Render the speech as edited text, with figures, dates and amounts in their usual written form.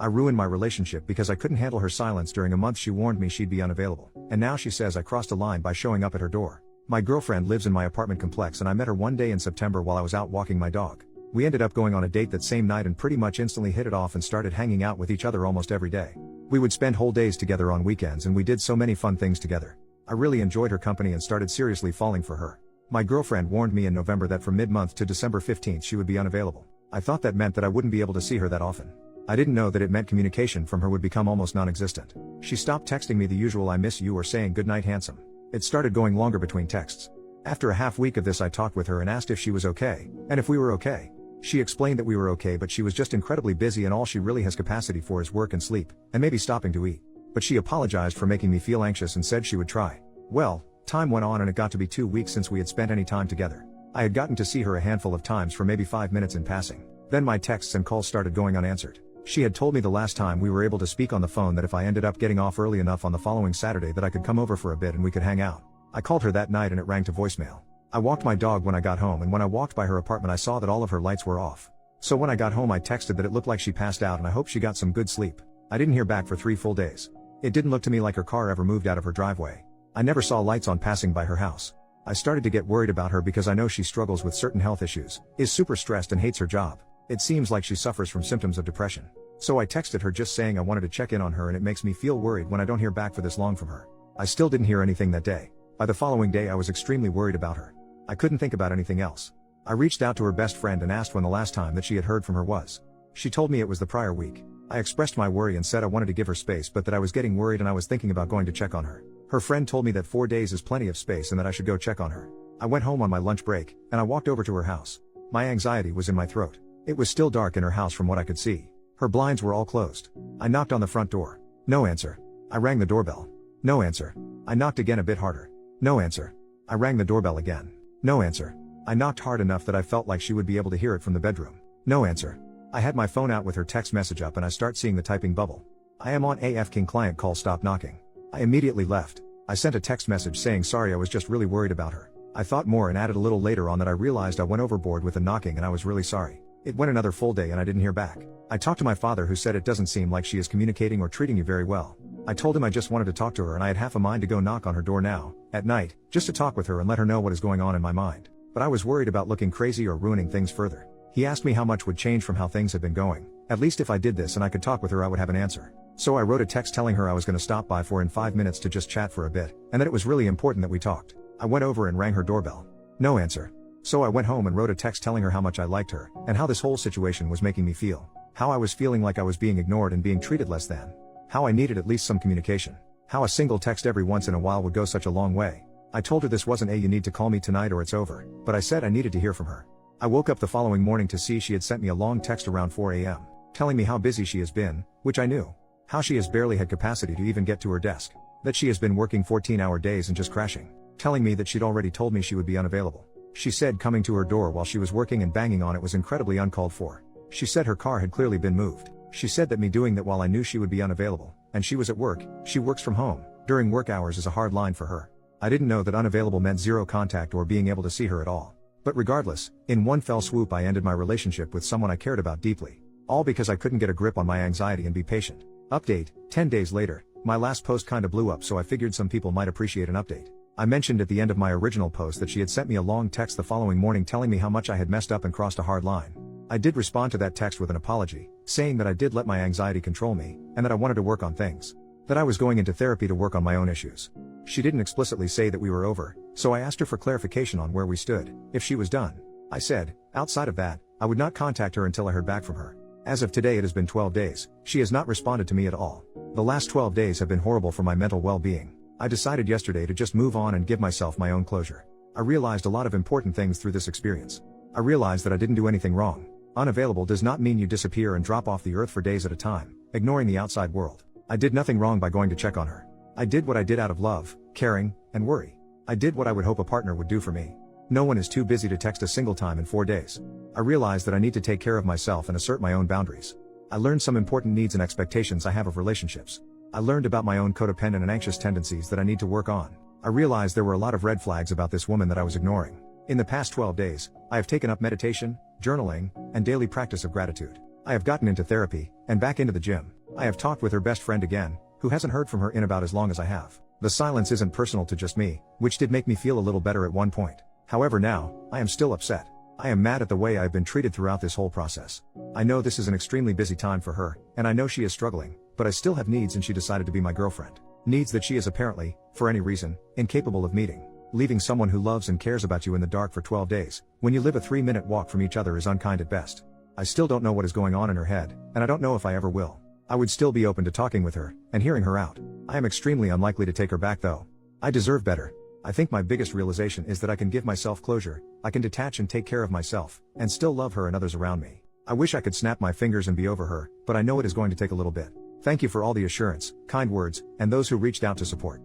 I ruined my relationship because I couldn't handle her silence. During a month she warned me she'd be unavailable. And now she says I crossed a line by showing up at her door. My girlfriend lives in my apartment complex and I met her one day in September while I was out walking my dog. We ended up going on a date that same night and pretty much instantly hit it off and started hanging out with each other almost every day. We would spend whole days together on weekends and we did so many fun things together. I really enjoyed her company and started seriously falling for her. My girlfriend warned me in November that from mid-month to December 15th she would be unavailable. I thought that meant that I wouldn't be able to see her that often. I didn't know that it meant communication from her would become almost non-existent. She stopped texting me the usual "I miss you" or saying "good night handsome." It started going longer between texts. After a half week of this I talked with her and asked if she was okay, and if we were okay. She explained that we were okay but she was just incredibly busy and all she really has capacity for is work and sleep, and maybe stopping to eat. But she apologized for making me feel anxious and said she would try. Well, time went on and it got to be 2 weeks since we had spent any time together. I had gotten to see her a handful of times for maybe 5 minutes in passing. Then my texts and calls started going unanswered. She had told me the last time we were able to speak on the phone that if I ended up getting off early enough on the following Saturday that I could come over for a bit and we could hang out. I called her that night and it rang to voicemail. I walked my dog when I got home and when I walked by her apartment I saw that all of her lights were off. So when I got home I texted that it looked like she passed out and I hope she got some good sleep. I didn't hear back for 3 full days. It didn't look to me like her car ever moved out of her driveway. I never saw lights on passing by her house. I started to get worried about her because I know she struggles with certain health issues, is super stressed and hates her job. It seems like she suffers from symptoms of depression. So I texted her just saying I wanted to check in on her and it makes me feel worried when I don't hear back for this long from her. I still didn't hear anything that day. By the following day I was extremely worried about her. I couldn't think about anything else. I reached out to her best friend and asked when the last time that she had heard from her was. She told me it was the prior week. I expressed my worry and said I wanted to give her space but that I was getting worried and I was thinking about going to check on her. Her friend told me that 4 days is plenty of space and that I should go check on her. I went home on my lunch break, and I walked over to her house. My anxiety was in my throat. It was still dark in her house from what I could see. Her blinds were all closed. I knocked on the front door. No answer. I rang the doorbell. No answer. I knocked again a bit harder. No answer. I rang the doorbell again. No answer. I knocked hard enough that I felt like she would be able to hear it from the bedroom. No answer. I had my phone out with her text message up and I start seeing the typing bubble. I am on AF King client call, stop knocking. I immediately left. I sent a text message saying sorry, I was just really worried about her. I thought more and added a little later on that I realized I went overboard with the knocking and I was really sorry. It went another full day and I didn't hear back. I talked to my father who said it doesn't seem like she is communicating or treating you very well. I told him I just wanted to talk to her and I had half a mind to go knock on her door now, at night, just to talk with her and let her know what is going on in my mind. But I was worried about looking crazy or ruining things further. He asked me how much would change from how things had been going. At least if I did this and I could talk with her I would have an answer. So I wrote a text telling her I was going to stop by in 5 minutes to just chat for a bit, and that it was really important that we talked. I went over and rang her doorbell. No answer. So I went home and wrote a text telling her how much I liked her, and how this whole situation was making me feel. How I was feeling like I was being ignored and being treated less than. How I needed at least some communication. How a single text every once in a while would go such a long way. I told her this wasn't a "you need to call me tonight or it's over," but I said I needed to hear from her. I woke up the following morning to see she had sent me a long text around 4 a.m. telling me how busy she has been, which I knew. How she has barely had capacity to even get to her desk. That she has been working 14-hour days and just crashing. Telling me that she'd already told me she would be unavailable. She said coming to her door while she was working and banging on it was incredibly uncalled for. She said her car had clearly been moved. She said that me doing that while I knew she would be unavailable, and she was at work, she works from home, during work hours is a hard line for her. I didn't know that unavailable meant zero contact or being able to see her at all. But regardless, in one fell swoop I ended my relationship with someone I cared about deeply. All because I couldn't get a grip on my anxiety and be patient. Update, 10 days later, my last post kinda blew up so I figured some people might appreciate an update. I mentioned at the end of my original post that she had sent me a long text the following morning telling me how much I had messed up and crossed a hard line. I did respond to that text with an apology, saying that I did let my anxiety control me, and that I wanted to work on things. That I was going into therapy to work on my own issues. She didn't explicitly say that we were over, so I asked her for clarification on where we stood, if she was done. I said, outside of that, I would not contact her until I heard back from her. As of today it has been 12 days, she has not responded to me at all. The last 12 days have been horrible for my mental well-being. I decided yesterday to just move on and give myself my own closure. I realized a lot of important things through this experience. I realized that I didn't do anything wrong. Unavailable does not mean you disappear and drop off the earth for days at a time, ignoring the outside world. I did nothing wrong by going to check on her. I did what I did out of love, caring, and worry. I did what I would hope a partner would do for me. No one is too busy to text a single time in 4 days. I realized that I need to take care of myself and assert my own boundaries. I learned some important needs and expectations I have of relationships. I learned about my own codependent and anxious tendencies that I need to work on. I realized there were a lot of red flags about this woman that I was ignoring. In the past 12 days, I have taken up meditation, journaling, and daily practice of gratitude. I have gotten into therapy, and back into the gym. I have talked with her best friend again, who hasn't heard from her in about as long as I have. The silence isn't personal to just me, which did make me feel a little better at one point. However now, I am still upset. I am mad at the way I have been treated throughout this whole process. I know this is an extremely busy time for her, and I know she is struggling, but I still have needs and she decided to be my girlfriend. Needs that she is apparently, for any reason, incapable of meeting. Leaving someone who loves and cares about you in the dark for 12 days, when you live a 3-minute walk from each other, is unkind at best. I still don't know what is going on in her head, and I don't know if I ever will. I would still be open to talking with her, and hearing her out. I am extremely unlikely to take her back though. I deserve better. I think my biggest realization is that I can give myself closure, I can detach and take care of myself, and still love her and others around me. I wish I could snap my fingers and be over her, but I know it is going to take a little bit. Thank you for all the assurance, kind words, and those who reached out to support.